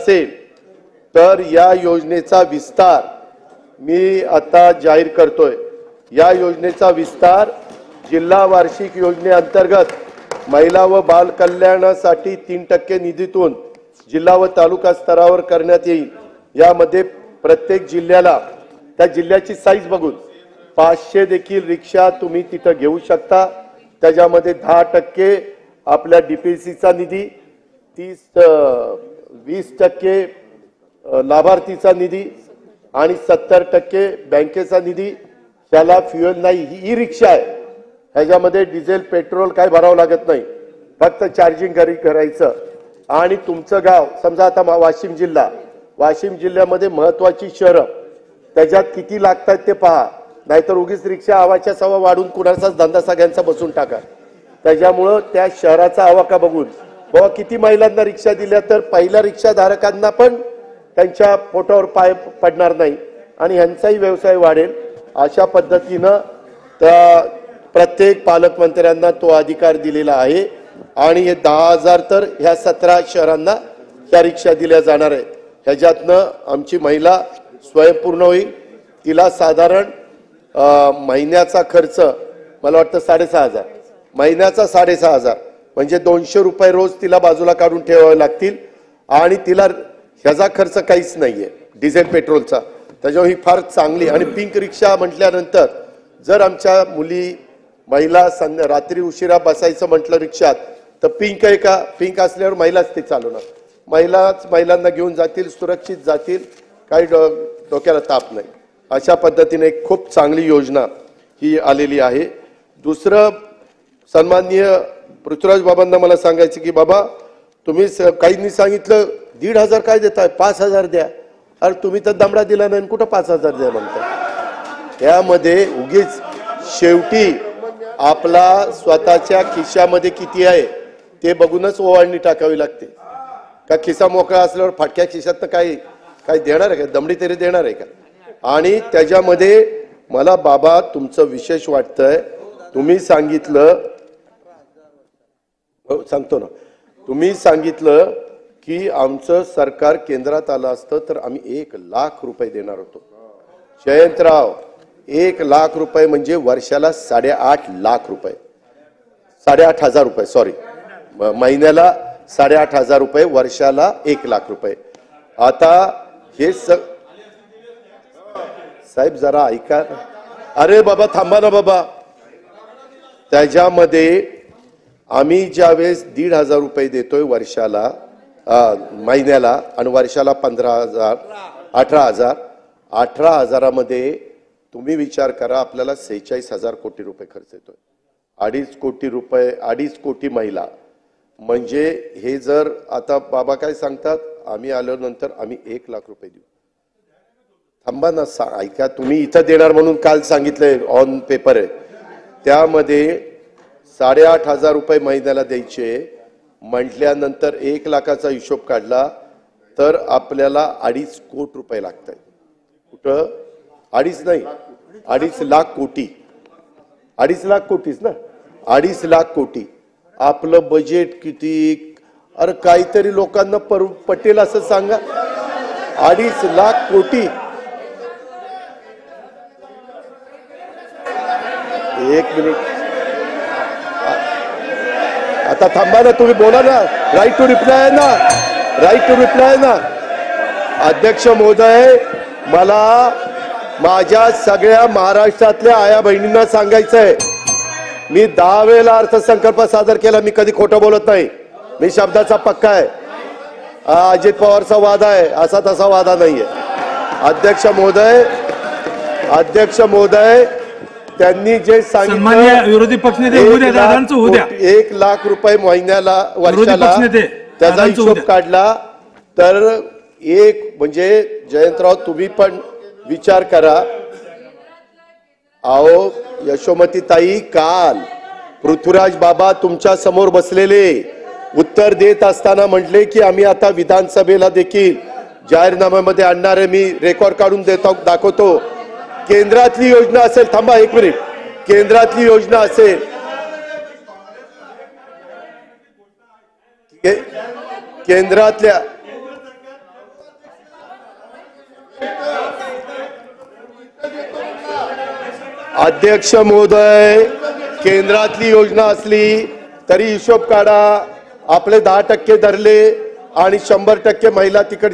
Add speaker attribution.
Speaker 1: असेल तर या योजनेचा विस्तार मी आता जाहीर करतोय। या योजनेचा विस्तार जिल्हा वार्षिक योजनेअंतर्गत महिला व बाल कल्याणासाठी 3% निधीतून जिल्हा व तालुका स्तरावर करण्यात येईल। यामध्ये प्रत्येक जिल्ह्याला त्या जिल्ह्याची साईज बघून 500 देखील रिक्षा तुम्ही तिथे घेऊ शकता। त्याच्यामध्ये 10% आपल्या डीपीसीचा निधी, 20% लाभार्थीचा निधी आणि 70% बँकेचा निधी। त्याला फ्युएल नाही, ही रिक्षा आहे, ह्याच्यामध्ये डिझेल पेट्रोल काय भरावं लागत नाही, फक्त चार्जिंग करायचं। आणि तुमचं गाव समजा आता वाशिम जिल्ह्यामध्ये महत्त्वाची शहरं त्याच्यात किती लागतात ते पहा, नाहीतर उगीच रिक्षा आवाच्या सवा वाढून कुणाचाच धंदा सगळ्यांचा बसून टाका। त्याच्यामुळं त्या शहराचा आवाका बघून बाबा किती महिलांना रिक्षा दिल्या तर पहिल्या रिक्षाधारकांना पण त्यांच्या पोटावर पाय पडणार नाही आणि ह्यांचाही व्यवसाय वाढेल। अशा पद्धतीनं त्या प्रत्येक पालकमंत्र्यांना तो अधिकार दिलेला आहे आणि हे 10,000 तर ह्या 17 शहरांना त्या रिक्षा दिल्या जाणार आहेत। ह्याच्यातनं आमची महिला स्वयंपूर्ण होईल। तिला साधारण महिन्याचा खर्च मला वाटतं 6,500, महिन्याचा 6,500 म्हणजे 200 रुपये रोज तिला बाजूला काढून ठेवावे लागतील आणि तिला ह्याचा खर्च काहीच नाहीये डिझेल पेट्रोलचा। त्याच्यामुळे ही फार चांगली। आणि पिंक रिक्षा म्हटल्यानंतर जर आमच्या मुली महिला रात्री उशिरा बसायचं म्हटलं रिक्षात तर पिंक आहे का, पिंक असल्यावर महिलाच ते चालवणार, महिलांना घेऊन जातील, सुरक्षित जातील, काही डोक्याला ताप नाही। अशा पद्धतीने एक खूप चांगली योजना ही आलेली आहे। दुसरं सन्माननीय पृथ्वीराज बाबांना मला सांगायचं की बाबा तुम्ही काहींनी सांगितलं 1,500 काय देताय, 5,000 द्या। अरे तुम्ही तर दमडा दिला नाही, कुठं 5,000 द्या म्हणता। त्यामध्ये उगीच शेवटी आपला स्वतःच्या खिशामध्ये किती आहे ते बघूनच ओवाळणी टाकावी लागते। का खिसा मोकळा असल्यावर फाटक्या खिशात काय देणार आहे का, दमडी तरी देणार आहे का। आणि त्याच्यामध्ये मला बाबा तुमचं विशेष वाटतंय, तुम्ही सांगितलं, सांगतो ना, तुम्ही सांगितलं की आमचं सरकार केंद्रात आलं असतं तर आम्ही 1,00,000 रुपये देणार होतो। जयंतराव 1,00,000 रुपये म्हणजे वर्षाला 8.5 लाख रुपये, 8,500 रुपये, सॉरी, महिन्याला 8,500 रुपये, वर्षाला 1,00,000 रुपये। आता हे साहेब जरा ऐका, अरे बाबा थांबा ना बाबा। त्याच्यामध्ये आम्ही ज्यावेळेस 1,500 रुपये देतोय वर्षाला, महिन्याला, आणि वर्षाला 15,000, 18,000, 18,000 तुम्ही विचार करा आपल्याला 46,000 कोटी रुपये खर्च येतोय। 2.5 कोटी रुपये, 2.5 कोटी महिला म्हणजे हे जर आता बाबा काय सांगतात, आम्ही आल्यानंतर आम्ही 1,00,000 रुपये देऊ। थांबा ना, ऐका, तुम्ही इथं देणार म्हणून काल सांगितलंय, ऑन पेपर आहे, त्यामध्ये 8,500 रुपये महिन्याला द्यायचे म्हटल्यानंतर 1,00,000चा हिशोब काढला तर आपल्याला 2.5 कोटी रुपये लागतात। कुठं 2.5 नाही, 2.5 लाख कोटी, 2.5 लाख कोटीच ना, 2.5 लाख कोटी। आपलं बजेट किती, अरे काहीतरी लोकांना पटेल असं सांगा। 2.5 लाख कोटी, 1 मिनिट आता थांबा ना, तुम्ही बोला ना, राईट टू रिप्लाय ना, राईट टू रिप्लाय ना। अध्यक्ष महोदय, मला माझ्या सगळ्या महाराष्ट्रातल्या आया बहिणींना सांगायचंय, मी 10 वेळेला अर्थसंकल्प सादर केला, मी कधी खोटं बोलत नाही, मी शब्दाचा पक्का आहे। अजित पवारचा वादा आहे, असा तसा वादा नाहीये। अध्यक्ष महोदय त्यांनी जे सांगितलं,
Speaker 2: विरोधी पक्षनेते
Speaker 1: 1,00,000 रुपये महिन्याला, वर्षाला त्याचा हिशोब काढला तर एक म्हणजे जयंतराव तुम्ही पण विचार करा। अहो यशोमती ताई, काल पृथ्वीराज बाबा तुमच्या समोर बसलेले उत्तर देत असताना म्हटले की आम्ही आता विधानसभेला देखील जाहीरनाम्यामध्ये आणणार आहे। मी रेकॉर्ड काढून दाखवतो। केंद्रातली योजना असेल, थांबा 1 मिनिट, केंद्रातली योजना असेल, केंद्रातल्या अध्यक्ष महोदय, केंद्रातली योजना असली तरी हिशोब काढा. आपले 10% धरले आणि 100% महिला तिकड